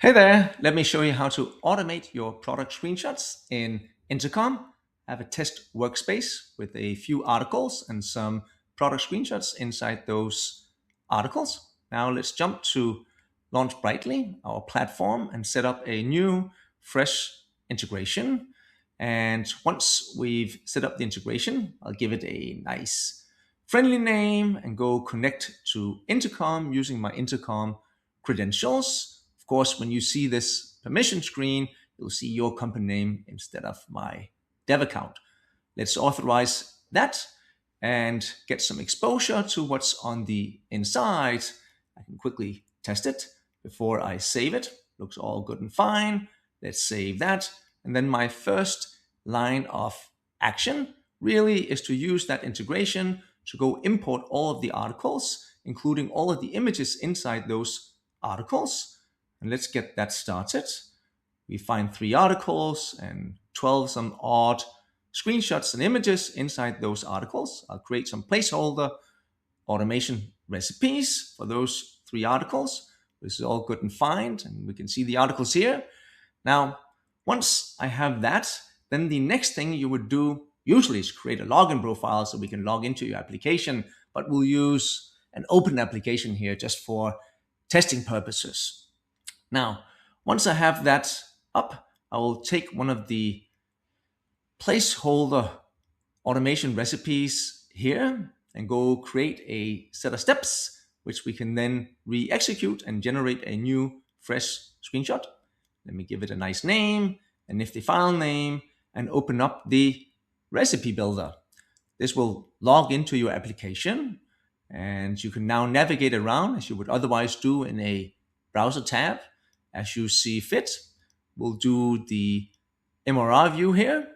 Hey there, let me show you how to automate your product screenshots in Intercom. I have a test workspace with a few articles and some product screenshots inside those articles. Now let's jump to LaunchBrightly, our platform, and set up a new fresh integration. And once we've set up the integration, I'll give it a nice friendly name and go connect to Intercom using my Intercom credentials. Of course, when you see this permission screen, you'll see your company name instead of my dev account. Let's authorize that and get some exposure to what's on the inside. I can quickly test it before I save it. Looks all good and fine. Let's save that. And then my first line of action really is to use that integration to go import all of the articles, including all of the images inside those articles. And let's get that started. We find 3 articles and 12 some odd screenshots and images inside those articles. I'll create some placeholder automation recipes for those 3 articles. This is all good and fine, and we can see the articles here. Now, once I have that, then the next thing you would do usually is create a login profile so we can log into your application, but we'll use an open application here just for testing purposes. Now, once I have that up, I will take one of the placeholder automation recipes here and go create a set of steps, which we can then re-execute and generate a new fresh screenshot. Let me give it a nice name, a nifty file name, and open up the recipe builder. This will log into your application, and you can now navigate around as you would otherwise do in a browser tab as you see fit. We'll do the MRR view here.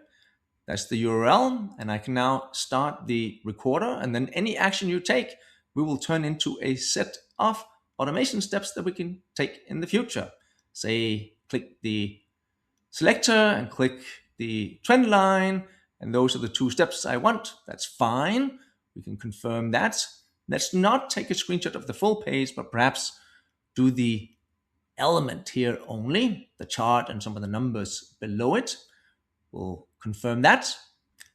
That's the URL, and I can now start the recorder, and then any action you take, we will turn into a set of automation steps that we can take in the future. Say, click the selector and click the trend line, and those are the 2 steps I want. That's fine. We can confirm that. Let's not take a screenshot of the full page, but perhaps do the element here only, the chart and some of the numbers below it. We'll confirm that.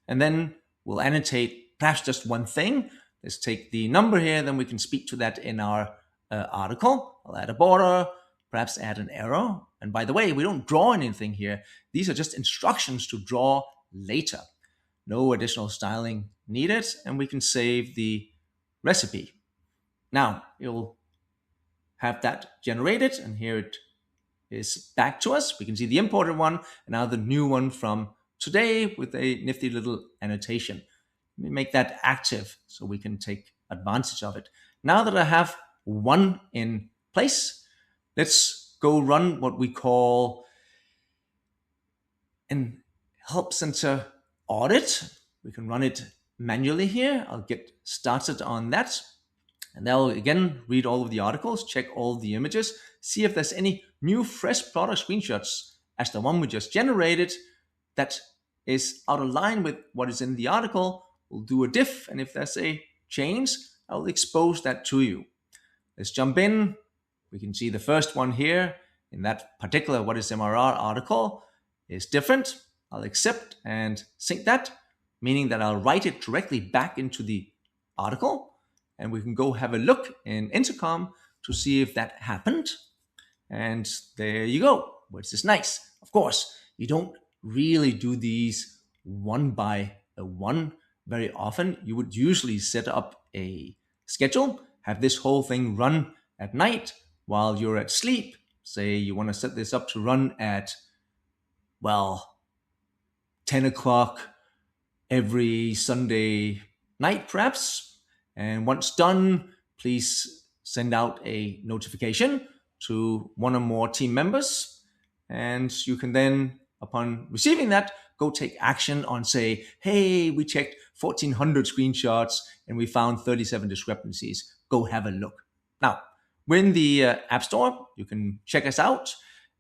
And then we'll annotate perhaps just one thing. Let's take the number here, then we can speak to that in our article. I'll add a border, perhaps add an arrow. And by the way, we don't draw anything here. These are just instructions to draw later. No additional styling needed, and we can save the recipe. Now, you'll have that generated, and here it is back to us. We can see the imported one, and now the new one from today with a nifty little annotation. Let me make that active so we can take advantage of it. Now that I have one in place, let's go run what we call an Help Center audit. We can run it manually here. I'll get started on that. And they'll again read all of the articles, check all the images, see if there's any new fresh product screenshots as the one we just generated that is out of line with what is in the article. We'll do a diff, and if there's a change, I'll expose that to you. Let's jump in. We can see the first one here in that particular What is MRR article is different. I'll accept and sync that, meaning that I'll write it directly back into the article. And we can go have a look in Intercom to see if that happened. And there you go, which is nice. Of course, you don't really do these one by one very often. You would usually set up a schedule, have this whole thing run at night while you're at sleep. Say you want to set this up to run at, 10 o'clock every Sunday night, perhaps. And once done, please send out a notification to one or more team members. And you can then, upon receiving that, go take action on, say, hey, we checked 1,400 screenshots and we found 37 discrepancies. Go have a look. Now, we're in the App Store. You can check us out.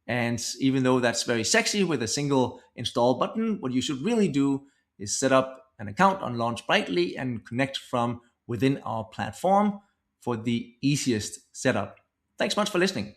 And even though that's very sexy with a single install button, what you should really do is set up an account on LaunchBrightly and connect from within our platform for the easiest setup. Thanks much for listening.